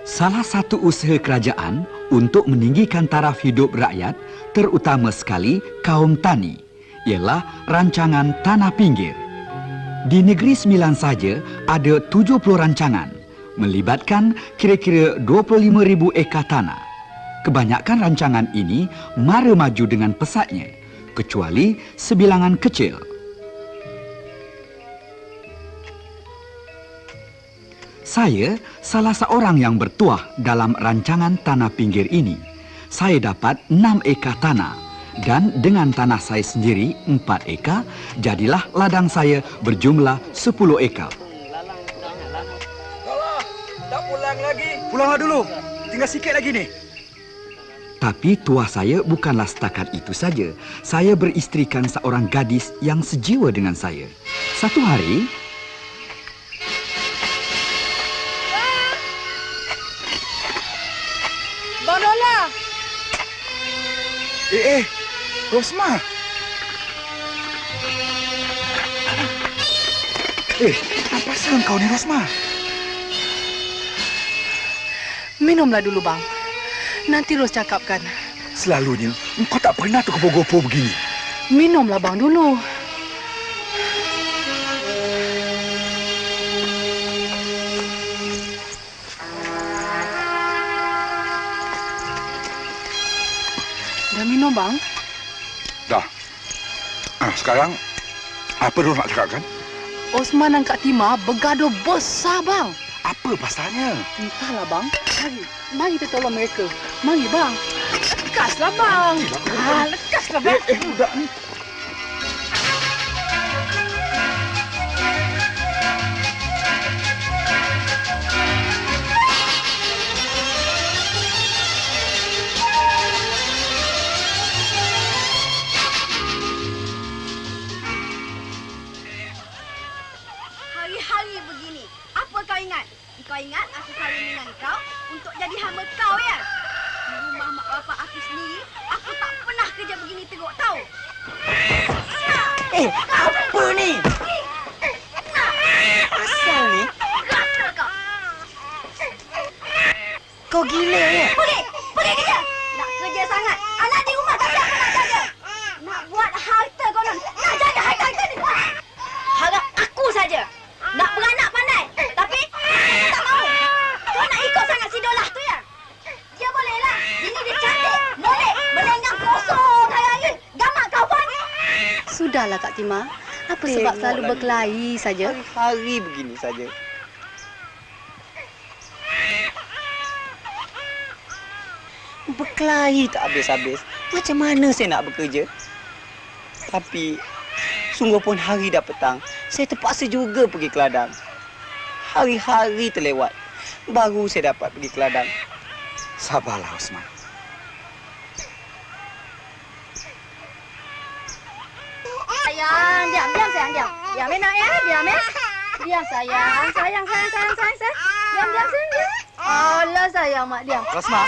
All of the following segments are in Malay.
Salah satu usaha kerajaan untuk meninggikan taraf hidup rakyat, terutama sekali kaum tani, ialah rancangan tanah pinggir. Di Negeri Sembilan saja ada 70 rancangan, melibatkan kira-kira 25,000 ekar tanah. Kebanyakan rancangan ini mara maju dengan pesatnya, kecuali sebilangan kecil. Saya salah seorang yang bertuah dalam rancangan tanah pinggir ini. Saya dapat 6 ekar tanah dan dengan tanah saya sendiri 4 ekar, jadilah ladang saya berjumlah 10 ekar. Alah, tak pulang lagi. Pulanglah dulu. Tinggal sikit lagi nih. Tapi tuah saya bukanlah setakat itu saja. Saya beristrikan seorang gadis yang sejiwa dengan saya. Satu hari, Bang Nola! Rosma. Apa pasal kau ni, Rosma? Minumlah dulu, Bang. Nanti Ros cakapkan. Selalunya, engkau tak pernah tergopoh-gopoh begini. Minumlah, Bang, dulu. Dah minum, Bang? Dah. Sekarang, apa Ros nak cakapkan? Osman dan Kak Tima bergaduh besar, Bang. Apa pasalnya? Entahlah, Bang. Mari kita tolong mereka. Mari, Bang. Lekaslah, Bang. Lekaslah, Bang. Budak ni. Hari-hari begini, apa kau ingat? Kau ingat aku kahwin dengan kau untuk jadi hamba kau, ya? Di rumah mak bapak aku sendiri, aku tak pernah kerja begini teruk, tahu? Apa ni? Asal ni? Rasa kau. Kau gila ya? Pergi kerja. Nak kerja sangat. Anak di rumah tak siapa nak jaga. Nak buat harta konon. Nak jaga harta ni. Harap aku saja. Nak beranak pandai. Tapi aku tak mau. Kau nak ikut sangat si Dolah tu, ya? Dia bolehlah. Ini dia cantik, molek, melenggang kosong hari-hari. Gamak kau pun. Sudahlah, Kak Tima. Apa sebab selalu berkelahi saja? Hari-hari begini saja. Berkelahi tak habis-habis. Macam mana saya nak bekerja? Tapi, sungguh pun hari dah petang. Saya terpaksa juga pergi ke ladang. Hari-hari terlewat. Baru saya dapat pergi ke ladang. Sabarlah, Osman. Sayang, diam sayang, diam. Diam nak ya, diam ya. Diam sayang. Diam sayang, diam. Alah sayang mak, diam. Rosma,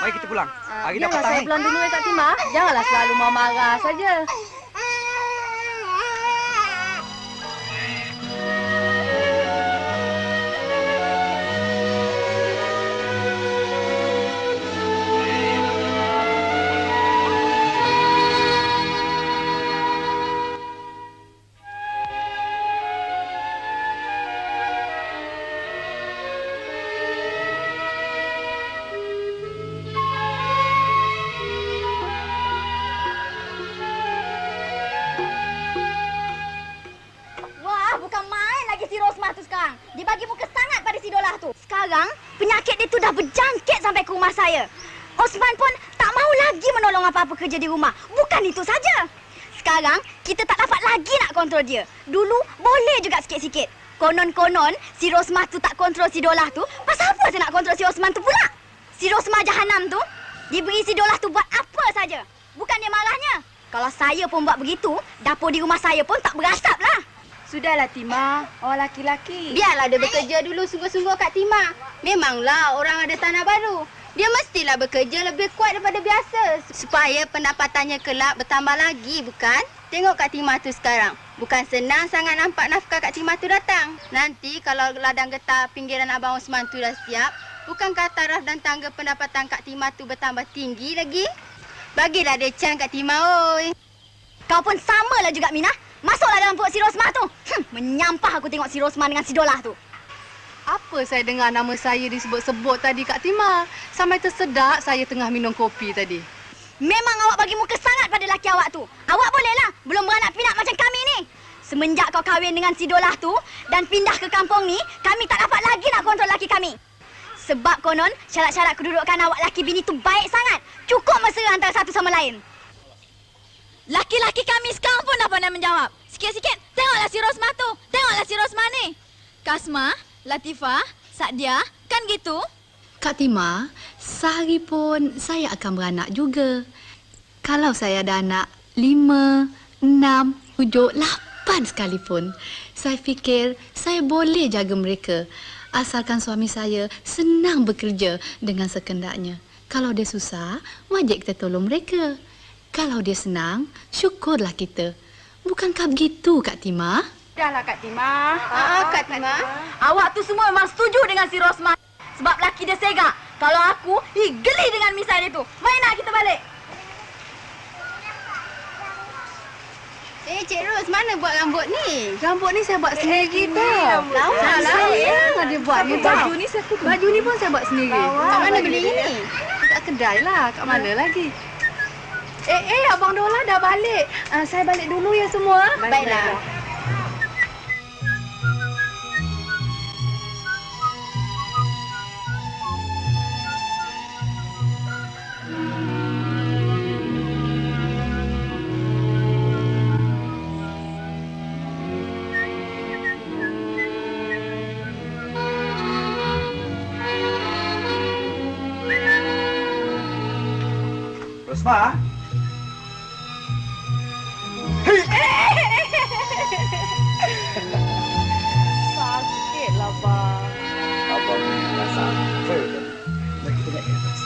mari kita pulang. Hari dah Biarlah petang saya ni. pulang dulu ya Kak Tima. Janganlah selalu marah saja. Wah, bukan main lagi si Rosmah tu sekarang. Dia bagi muka sangat pada si Dolah tu. Sekarang, penyakit dia tu dah berjangkit sampai ke rumah saya. Osman pun tak mahu lagi menolong apa-apa kerja di rumah. Bukan itu saja. Sekarang, kita tak dapat lagi nak kontrol dia. Dulu, boleh juga sikit-sikit. Konon-konon, si Rosmah tu tak kontrol si Dolah tu. Pasal apa saya nak kontrol si Osman tu pula? Si Rosmah Jahanam tu, diberi si Dolah tu buat apa saja. Bukan dia marahnya. Kalau saya pun buat begitu, dapur di rumah saya pun tak berasap lah. Sudahlah, Tima. Orang laki-laki. Biarlah dia bekerja dulu sungguh-sungguh Kak Tima. Memanglah orang ada tanah baru. Dia mestilah bekerja lebih kuat daripada biasa. Supaya pendapatannya kelak bertambah lagi, bukan? Tengok Kak Tima tu sekarang. Bukan senang sangat nampak nafkah Kak Tima tu datang. Nanti kalau ladang getah pinggiran Abang Osman tu dah siap, Bukankah taraf dan tangga pendapatan Kak Tima tu bertambah tinggi lagi? Bagilah dia can Kak Tima, oi. Kau pun samalah juga, Mina. Masuklah dalam perut si Rosmah tu. Menyampah aku tengok si Rosmah dengan si Dolah tu. Apa saya dengar nama saya disebut-sebut tadi, Kak Tima? Sampai tersedak saya tengah minum kopi tadi. Memang awak bagi muka sangat pada laki awak tu. Awak bolehlah belum beranak pinak macam kami ni. Semenjak kau kahwin dengan si Dolah tu dan pindah ke kampung ni, kami tak dapat lagi nak kontrol laki kami. Sebab konon syarat-syarat kedudukan awak laki bini tu baik sangat. Cukup mesra antara satu sama lain. Laki-laki kami sekarang pun dah pandai menjawab. Sikit-sikit, tengoklah si Rosmah tu. Tengoklah si Rosmah ni. Kasmah, Latifah, Sadia, kan gitu? Kak Tima, sehari pun saya akan beranak juga. Kalau saya ada anak 5, 6, 7, 8 sekalipun, saya fikir saya boleh jaga mereka. Asalkan suami saya senang bekerja dengan sekendaknya. Kalau dia susah, wajib kita tolong mereka. Kalau dia senang, syukurlah kita. Bukankah begitu, Kak Tima? Dahlah Kak Tima. Kak Tima. Awak tu semua memang setuju dengan si Rosmah. Sebab laki dia segak. Kalau aku, geli dengan misai dia tu. Mari nak kita balik. Cik Ros, mana buat rambut ni? Rambut ni saya buat sendiri tau. Lawa lah. Sayang dia buat ni. Baju ni pun saya buat sendiri. Kat mana beli ni? Kat kedai lah. Kat mana lagi? Abang Dola dah balik. Saya balik dulu ya semua. Baiklah. Rosmah. Sakitlah, bang. Abang ni rasa apa? Lagi kita naik ke atas.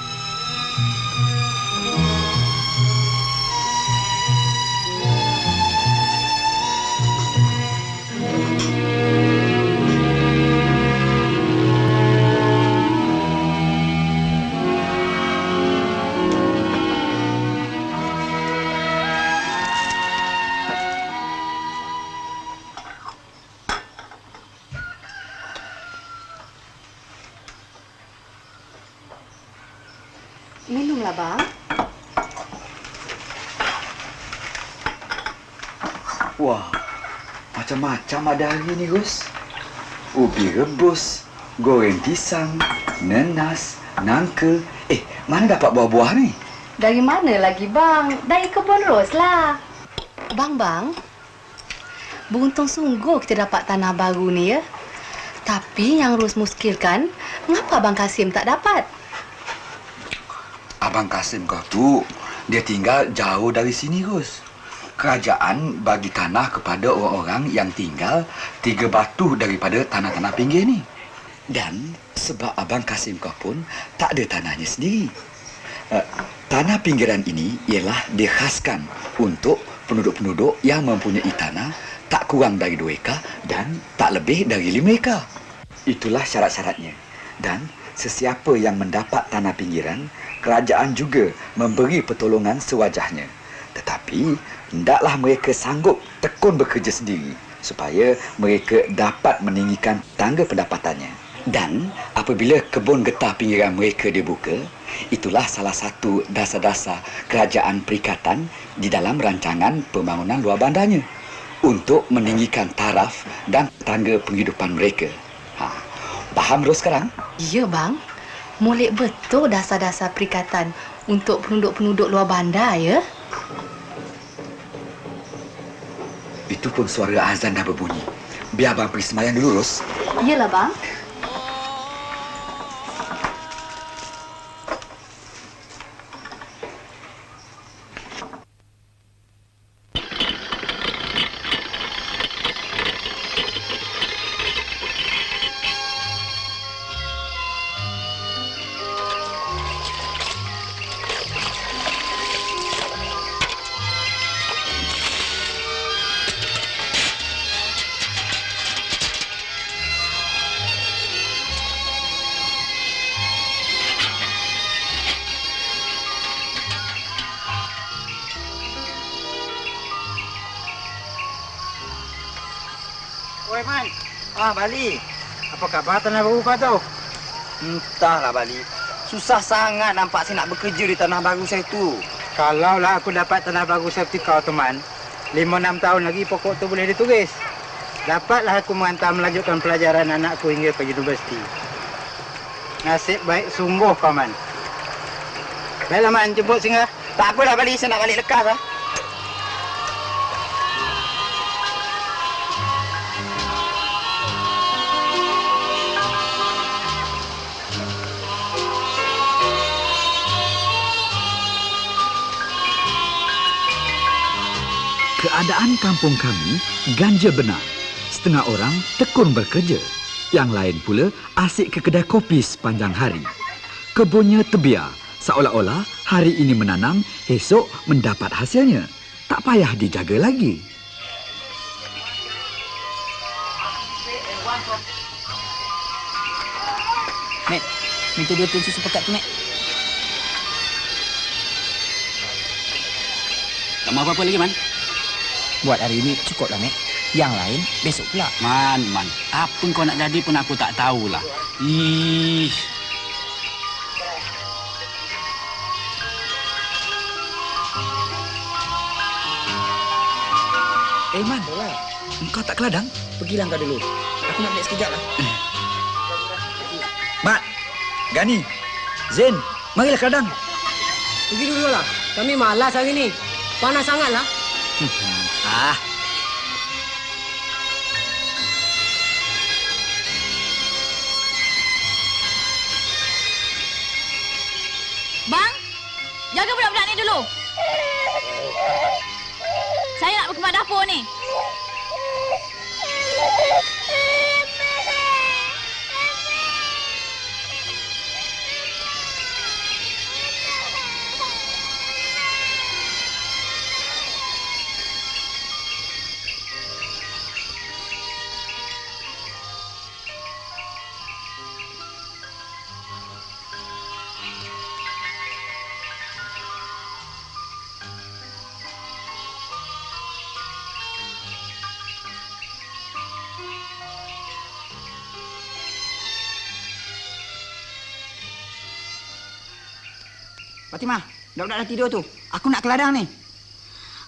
Minumlah, bang. Wah, macam-macam ada hari ni, Gus. Ubi rebus, goreng pisang, nenas, nangka. Mana dapat buah-buah ni? Dari mana lagi, bang? Dari kebun ros lah. Bang. Beruntung sungguh kita dapat tanah baru ni, ya. Tapi yang Ros muskilkan, mengapa Abang Kasim tak dapat? Abang Kasim kau tu, dia tinggal jauh dari sini, Gus. Kerajaan bagi tanah kepada orang-orang yang tinggal 3 batu daripada tanah-tanah pinggir ni. Dan sebab Abang Kasim kau pun tak ada tanahnya sendiri. Tanah pinggiran ini ialah dikhaskan untuk penduduk-penduduk yang mempunyai tanah tak kurang dari 2 ekar dan tak lebih dari 5 ekar. Itulah syarat-syaratnya. Dan sesiapa yang mendapat tanah pinggiran, kerajaan juga memberi pertolongan sewajahnya. Tetapi, hendaklah mereka sanggup tekun bekerja sendiri supaya mereka dapat meninggikan tangga pendapatannya. Dan apabila kebun getah pinggiran mereka dibuka, itulah salah satu dasar-dasar kerajaan perikatan di dalam rancangan pembangunan luar bandarnya untuk meninggikan taraf dan tangga penghidupan mereka. Faham Ros sekarang? Ya, bang. Molek betul dasar-dasar perikatan untuk penduduk-penduduk luar bandar, ya? Itu pun suara azan dah berbunyi. Biar abang pergi sembahyang dulu, Ros. Iyalah, bang. Bali. Apa khabar tanah baru kau tu? Entahlah, Bali. Susah sangat nampak saya nak bekerja di tanah baru saya tu. Kalaulah aku dapat tanah baru seperti kau, teman. 5-6 tahun lagi pokok tu boleh ditulis. Dapatlah aku menghantar melanjutkan pelajaran anakku hingga ke universiti. Nasib baik sungguh kau, Man. Baiklah, Man. Jemput singgah. Tak apalah, Bali. Saya nak balik lekas lah. Keadaan kampung kami ganja benar. Setengah orang tekun bekerja. Yang lain pula asyik ke kedai kopi sepanjang hari. Kebunnya terbiar. Seolah-olah hari ini menanam, esok mendapat hasilnya. Tak payah dijaga lagi. Mek, minta 2 tin susu pekat tu, Mek. Tak mahu apa-apa lagi, Man? Buat hari ini cukup lah, Mek. Yang lain besok pula. Man. Apa kau nak jadi pun aku tak tahulah. Ih. Man, engkau tak ke ladang? Pergilah kau dulu. Aku nak balik sekejap lah. Mat, Gani, Zain, marilah ke ladang. Pergi dulu lah. Kami malas hari ni. Panas sangatlah. Bang, jaga budak-budak ni dulu. Saya nak berkemas dapur ni. Fatimah, budak-budak dah tidur tu. Aku nak ke ladang ni.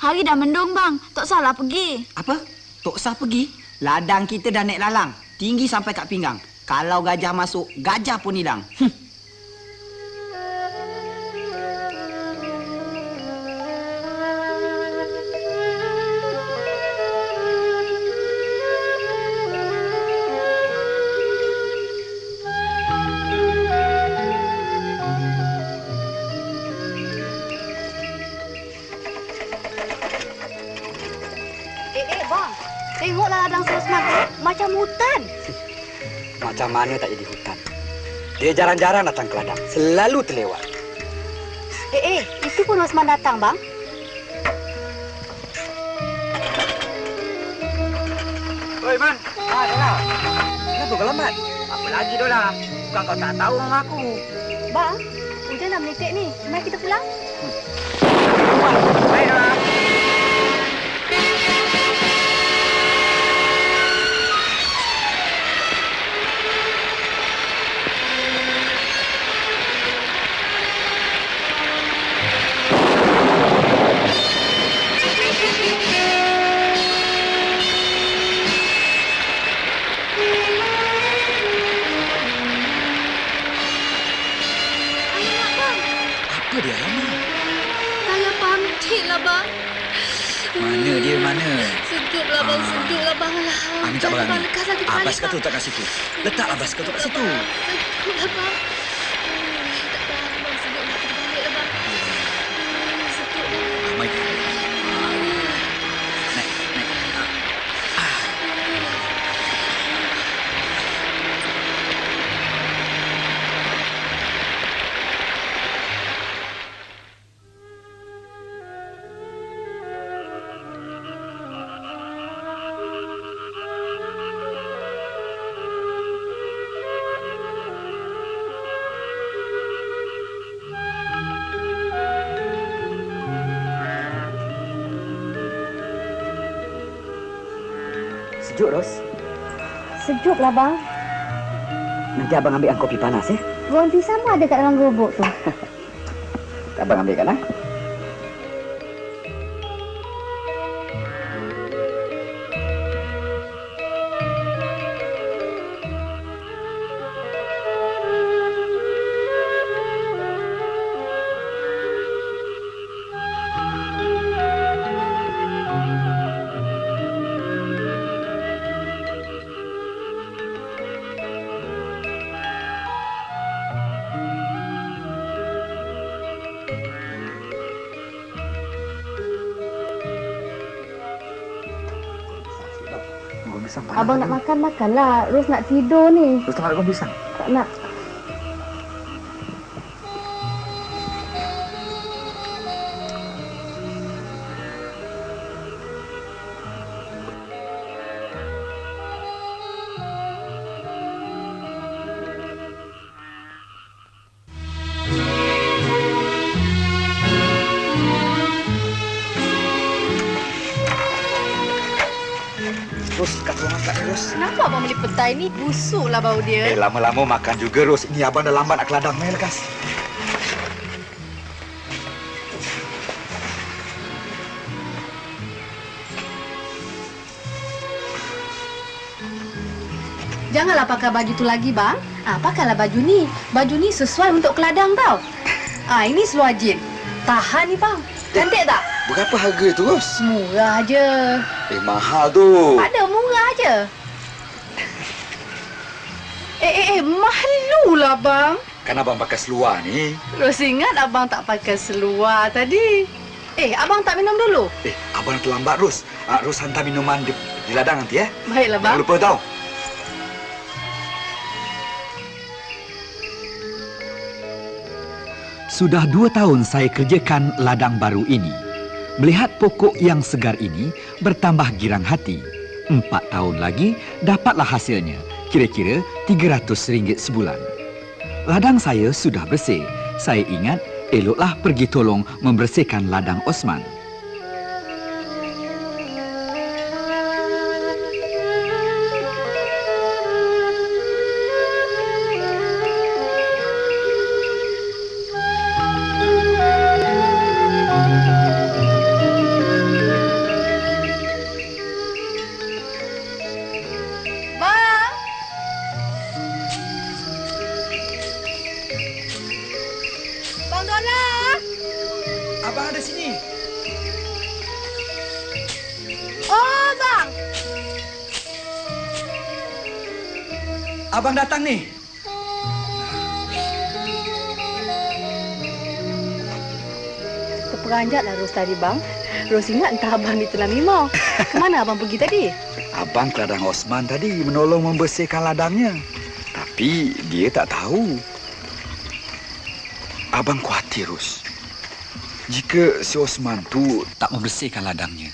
Hari dah mendung, bang. Tak salah pergi. Apa? Tok Sah pergi? Ladang kita dah naik lalang. Tinggi sampai kat pinggang. Kalau gajah masuk, gajah pun hilang. Bang, tengoklah ladang Rosman tu. Macam hutan. Macam mana tak jadi hutan? Dia jarang-jarang datang ke ladang. Selalu terlewat. Itu pun Rosman datang, bang. Oi, Man. Dola. Kenapa kau lambat? Apa lagi, Dola? Bukan kau tak tahu nama aku. Bang, hujan dah meletek ni. Mari kita pulang. Baik, Dola. Apa dia lama? Saya pantik lah, bang. Mana dia, mana? Sejuk lah, bang. Sejuk lah, bang. Alah. Ni tak berani. Lekas lagi balik, Basikal tu letak kat situ. Letaklah basikal tu kat situ. Sejuk lah, bang. Tak tahan, bang. Sejuk lah. Kita balik lah, bang. Sejuk lah. Mari. Naik. Sejuk, Ros. sejuk lah, bang. Nanti abang ambil kopi panas ya. Goreng pisang pun ada kat dalam gerobok tu. Abang ambilkan lah. Abang nak makan lah. Ros nak tidur ni. Terus tak nak pisang. Tak nak. Ros, kat rumah makan ni, Ros. Kenapa abang beli petai ni? Busuklah bau dia. Lama-lama makan juga, Ros. Ini abang dah lambat nak ke ladang ni, lekas. Janganlah pakai baju tu lagi, bang. Pakailah baju ni. Baju ni sesuai untuk ke ladang tau. Ini seluar jin. Tahan ni, bang. Cantik tak? Berapa harga tu, Ros? Murah je. Mahal tu. Ada murah je. Malulah, bang. Kan abang pakai seluar ni. Ros ingat abang tak pakai seluar tadi. Abang tak minum dulu? Abang terlambat, Ros. Ros hantar minuman di ladang nanti, ya. Baiklah, bang. Jangan lupa tau. Sudah 2 tahun saya kerjakan ladang baru ini. Melihat pokok yang segar ini bertambah girang hati. 4 tahun lagi dapatlah hasilnya, kira-kira RM300 sebulan. Ladang saya sudah bersih. Saya ingat eloklah pergi tolong membersihkan ladang Osman. Abang ada sini. Oh, bang. Abang datang ni. Terperanjatlah Ros tadi, bang. Ros ingat entah abang ditelan limau. Kemana abang pergi tadi? Abang ke ladang Osman tadi menolong membersihkan ladangnya. Tapi dia tak tahu. Abang khawatir, Ros. Jika si Osman tu tak membersihkan ladangnya,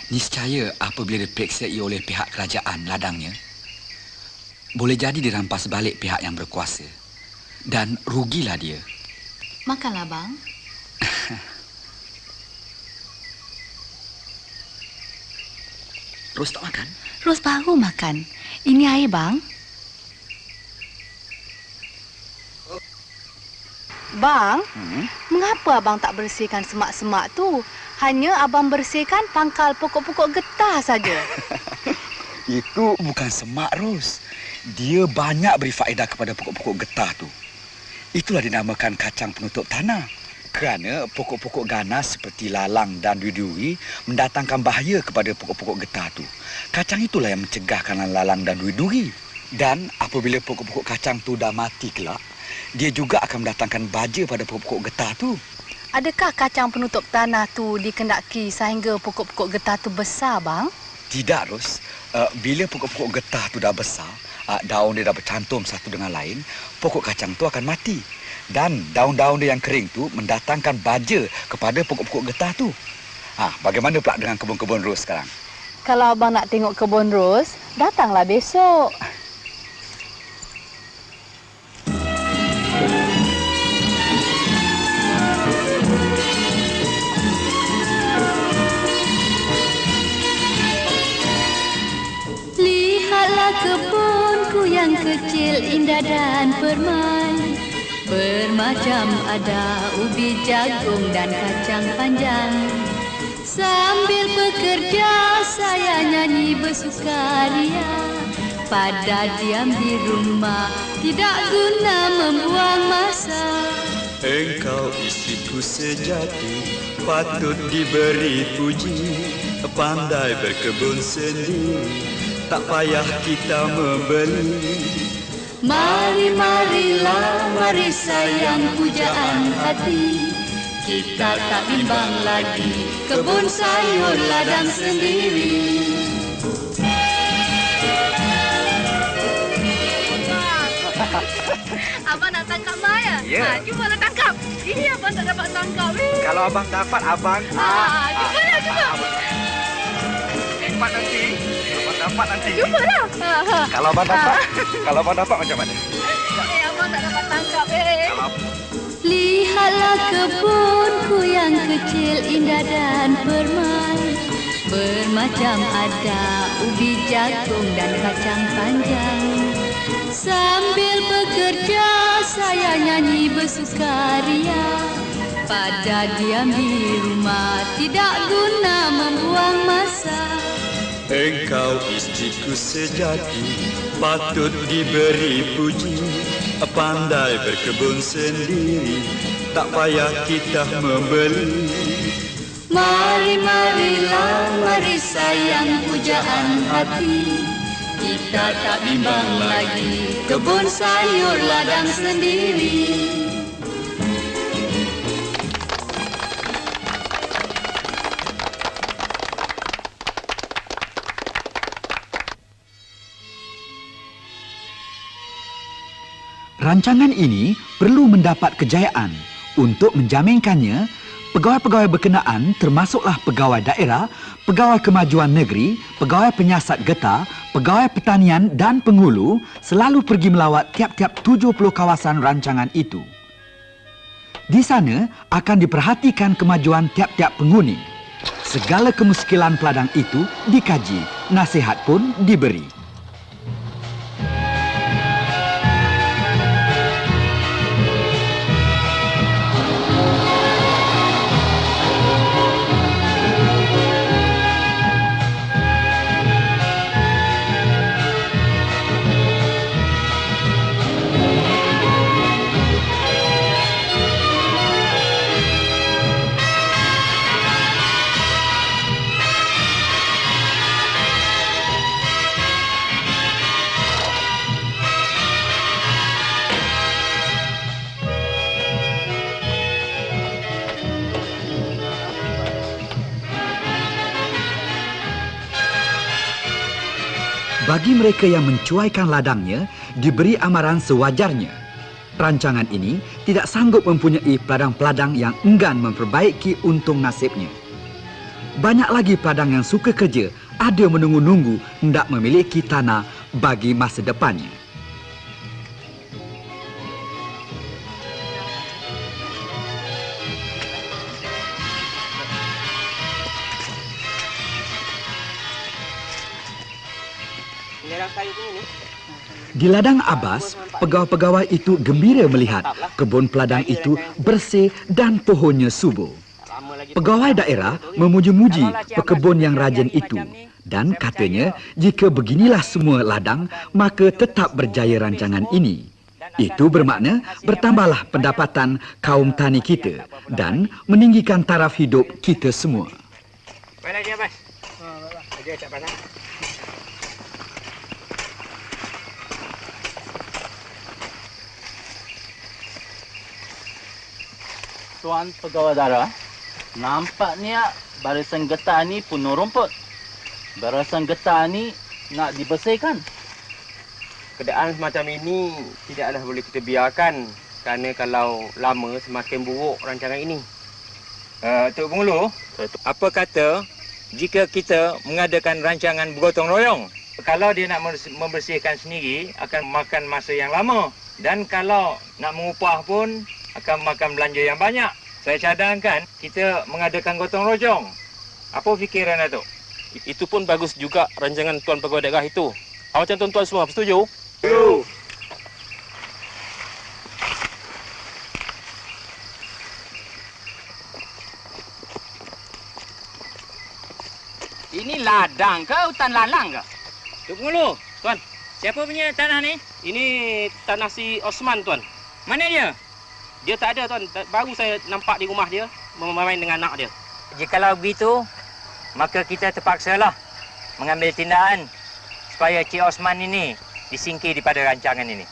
niscaya apabila dipereksai oleh pihak kerajaan ladangnya, boleh jadi dirampas balik pihak yang berkuasa. Dan rugilah dia. Makanlah, bang. Ros tak makan? Ros baru makan. Ini air, bang. Bang, mengapa abang tak bersihkan semak-semak tu? Hanya abang bersihkan pangkal pokok-pokok getah saja. Itu bukan semak, Ros. Dia banyak beri faedah kepada pokok-pokok getah tu. Itulah dinamakan kacang penutup tanah. Kerana pokok-pokok ganas seperti lalang dan duri-duri mendatangkan bahaya kepada pokok-pokok getah tu. Kacang itulah yang mencegahkan lalang dan duri-duri. Dan apabila pokok-pokok kacang tu dah mati kelak, dia juga akan mendatangkan baja pada pokok-pokok getah tu. Adakah kacang penutup tanah tu dikendaki sehingga pokok-pokok getah tu besar, bang? Tidak, Ros. Bila pokok-pokok getah tu dah besar, daun dia dah bercantum satu dengan lain, pokok kacang tu akan mati. Dan daun-daun dia yang kering tu mendatangkan baja kepada pokok-pokok getah tu. Bagaimana pula dengan kebun-kebun Ros sekarang? Kalau abang nak tengok kebun Ros, datanglah besok. Lihatlah kebun indah dan permai. Bermacam ada ubi jagung dan kacang panjang. Sambil bekerja saya nyanyi bersukaria. Pada diam di rumah tidak guna membuang masa. Engkau istriku sejati, patut diberi puji. Pandai berkebun sendiri, tak payah kita membeli. Marilah, mari sayang pujaan hati. Kita tak bimbang lagi, kebun sayur ladang sendiri. Abang nak tangkap Maya? Ya. Cubalah tangkap. Ini abang tak dapat tangkap. Kalau abang dapat, abang... Cubalah, cuba. Dapat nanti. Abang dapat nanti. Cubalah. Kalau abang dapat macam mana? Abang tak dapat tangkap. Lihatlah kebunku yang kecil, indah dan permai. Bermacam ada ubi jagung dan kacang panjang. Sambil bekerja saya nyanyi bersukaria. Pada diam di rumah tidak guna membuang masa. Engkau istriku sejati, patut diberi puji. Pandai berkebun sendiri, tak payah kita membeli. Marilah, mari sayang pujaan hati. Kita tak bimbang lagi, kebun sayur ladang sendiri. Rancangan ini perlu mendapat kejayaan. Untuk menjaminkannya, pegawai-pegawai berkenaan termasuklah pegawai daerah, pegawai kemajuan negeri, pegawai penyiasat getah, pegawai pertanian dan penghulu selalu pergi melawat tiap-tiap 70 kawasan rancangan itu. Di sana akan diperhatikan kemajuan tiap-tiap penghuni. Segala kemuskilan peladang itu dikaji, nasihat pun diberi. Bagi mereka yang mencuaikan ladangnya, diberi amaran sewajarnya. Rancangan ini tidak sanggup mempunyai peladang-peladang yang enggan memperbaiki untung nasibnya. Banyak lagi peladang yang suka kerja, ada menunggu-nunggu hendak memiliki tanah bagi masa depannya. Di ladang Abbas, pegawai-pegawai itu gembira melihat kebun peladang itu bersih dan pohonnya subur. Pegawai daerah memuji-muji pekebun yang rajin itu dan katanya jika beginilah semua ladang, maka tetap berjaya rancangan ini. Itu bermakna bertambahlah pendapatan kaum tani kita dan meninggikan taraf hidup kita semua. Mana dia, Abbas? Dia tak panas. Tuan pegawai darah, nampaknya barisan getah ni penuh rumput. Barisan getah ni nak dibersihkan. Keadaan semacam ini tidaklah boleh kita biarkan kerana kalau lama semakin buruk rancangan ini. Tok Penghulu, apa kata jika kita mengadakan rancangan bergotong royong? Kalau dia nak membersihkan sendiri akan makan masa yang lama dan kalau nak mengupah pun akan makan belanja yang banyak. Saya cadangkan kita mengadakan gotong royong. Apa fikiran Datuk? Itu pun bagus juga rancangan tuan pegawai daerah itu. Macam tuan-tuan semua bersetuju? Setuju. Ini ladang ke hutan lalang ke? Tuk Pengulu, Tuan. Siapa punya tanah ni? Ini tanah si Osman, Tuan. Mana dia? Dia tak ada, Tuan. Baru saya nampak di rumah dia bermain dengan anak dia. Jikalau begitu, maka kita terpaksalah mengambil tindakan supaya Cik Osman ini disingkir daripada rancangan ini.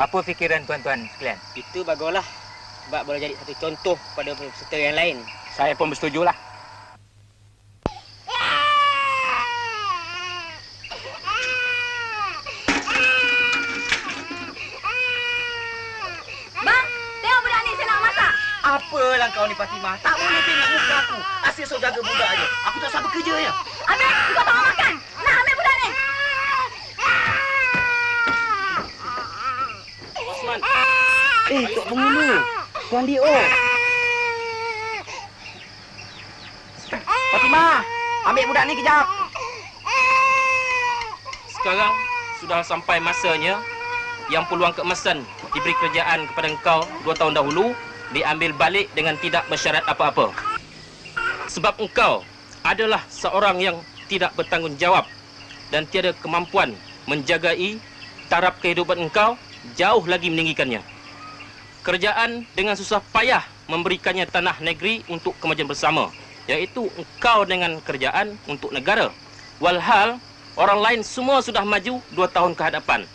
Apa fikiran tuan-tuan sekalian? Itu baguslah. Sebab boleh jadi satu contoh pada peserta yang lain. Saya pun bersetujulah. Bang, tengok budak ni saya nak masak. Apalah kau ni Fatimah? Tak boleh tengok muka aku. Asyik sok jaga budak aja. Aku tak sabar kerjanya. Ambil, kau tak mau makan. Nak ambil budak ni. Osman. Tok Pengulu. Tuan Dio. Fatimah, ambil budak ni kejap. Sekarang sudah sampai masanya yang peluang keemasan diberi kerjaan kepada engkau 2 tahun dahulu diambil balik dengan tidak bersyarat apa-apa. Sebab engkau adalah seorang yang tidak bertanggungjawab dan tiada kemampuan menjagai taraf kehidupan engkau, jauh lagi meninggikannya. Kerjaan dengan susah payah memberikannya tanah negeri untuk kemajuan bersama, iaitu engkau dengan kerjaan untuk negara. Walhal orang lain semua sudah maju 2 tahun ke hadapan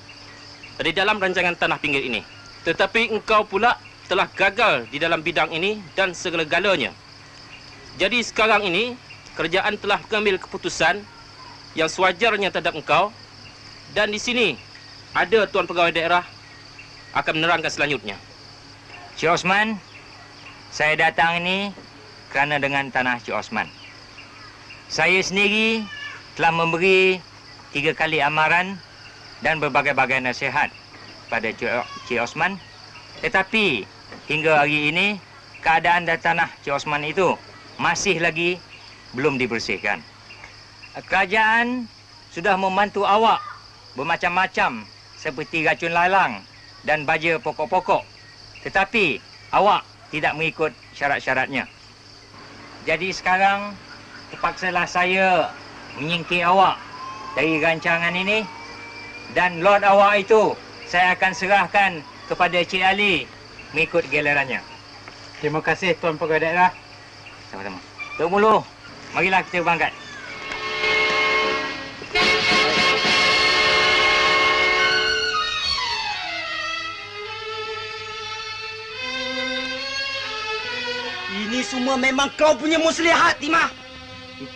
di dalam rancangan tanah pinggir ini. Tetapi engkau pula telah gagal di dalam bidang ini dan segala-galanya. Jadi sekarang ini kerjaan telah mengambil keputusan yang sewajarnya terhadap engkau, dan di sini ada tuan pegawai daerah akan menerangkan selanjutnya. Cik Osman, saya datang ini kerana dengan tanah Cik Osman. Saya sendiri telah memberi 3 kali amaran dan berbagai-bagai nasihat pada Cik Osman. Tetapi hingga hari ini keadaan dan tanah Cik Osman itu masih lagi belum dibersihkan. Kerajaan sudah membantu awak bermacam-macam seperti racun lalang dan baja pokok-pokok. Tetapi awak tidak mengikut syarat-syaratnya. Jadi sekarang terpaksalah saya menyingkir awak dari rancangan ini, dan lot awak itu saya akan serahkan kepada Cik Ali mengikut gilirannya. Terima kasih Tuan Pegawai Daerah. Sama-sama. Tok Mulu, marilah kita berangkat. Ini semua memang kau punya muslihat, Timah.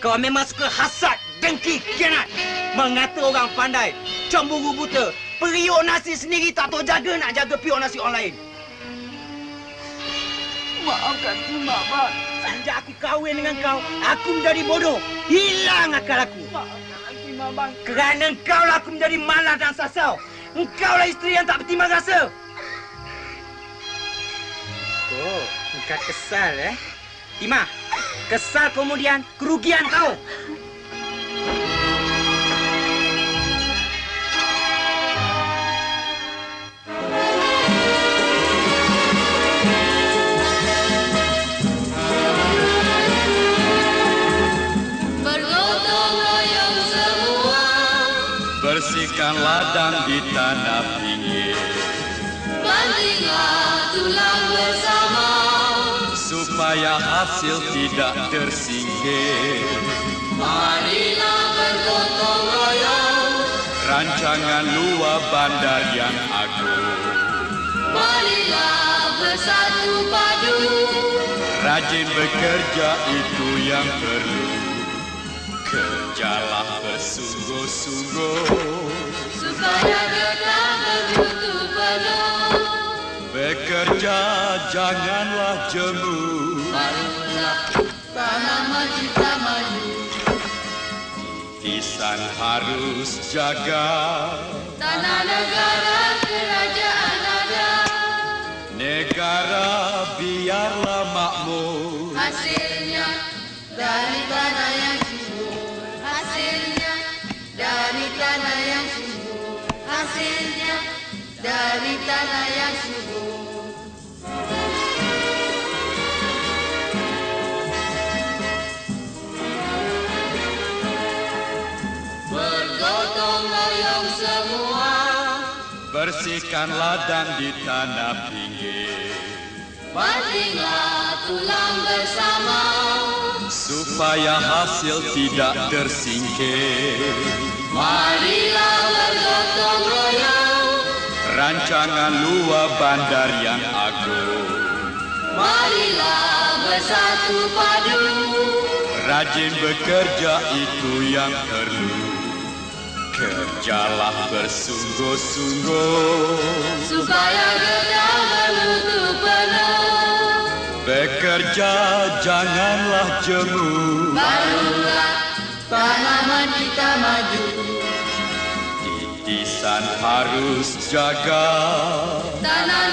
Kau memang suka hasad, dengki, khianat. Mengata orang pandai, cemburu buta. Periuk nasi sendiri tak tahu jaga, nak jaga periuk nasi orang lain. Maafkan Timah, bang. Sejak aku kahwin dengan kau, aku menjadi bodoh. Hilang akal aku. Maafkan Timah, bang. Kerana engkau lah aku menjadi malas dan sasau. Engkau lah isteri yang tak bertimbang rasa. Oh, engkau kesal, Timah, kesal kemudian kerugian kau. Bergotong royong semua, Bersihkan ladang di tanah pinggir, bantinglah tulang bersama, supaya hasil tidak tersingkir. marilah bergotong royong, Rancangan luar bandar yang agung, marilah bersatu padu, rajin bekerja itu yang perlu. Kerjalah bersungguh-sungguh, supaya tetap bermutu penuh. bekerja janganlah jemu. Barulah tanaman kita maju, Lisan harus jaga, tanah negara kerajaan ada, negara biarlah makmur. hasilnya dari tanah yang subur, hasilnya dari tanah yang subur, hasilnya dari tanah yang subur. bersihkan ladang di tanah pinggir. Bantinglah tulang bersama supaya hasil tidak tersingkir. Marilah bergotong royong Rancangan luar bandar yang agung. Marilah bersatu padu Rajin bekerja itu yang perlu. Kerjalah bersungguh-sungguh supaya kita bermutu penuh. Bekerja janganlah jemu. Barulah tanaman kita maju. Titisan harus jaga. Tanah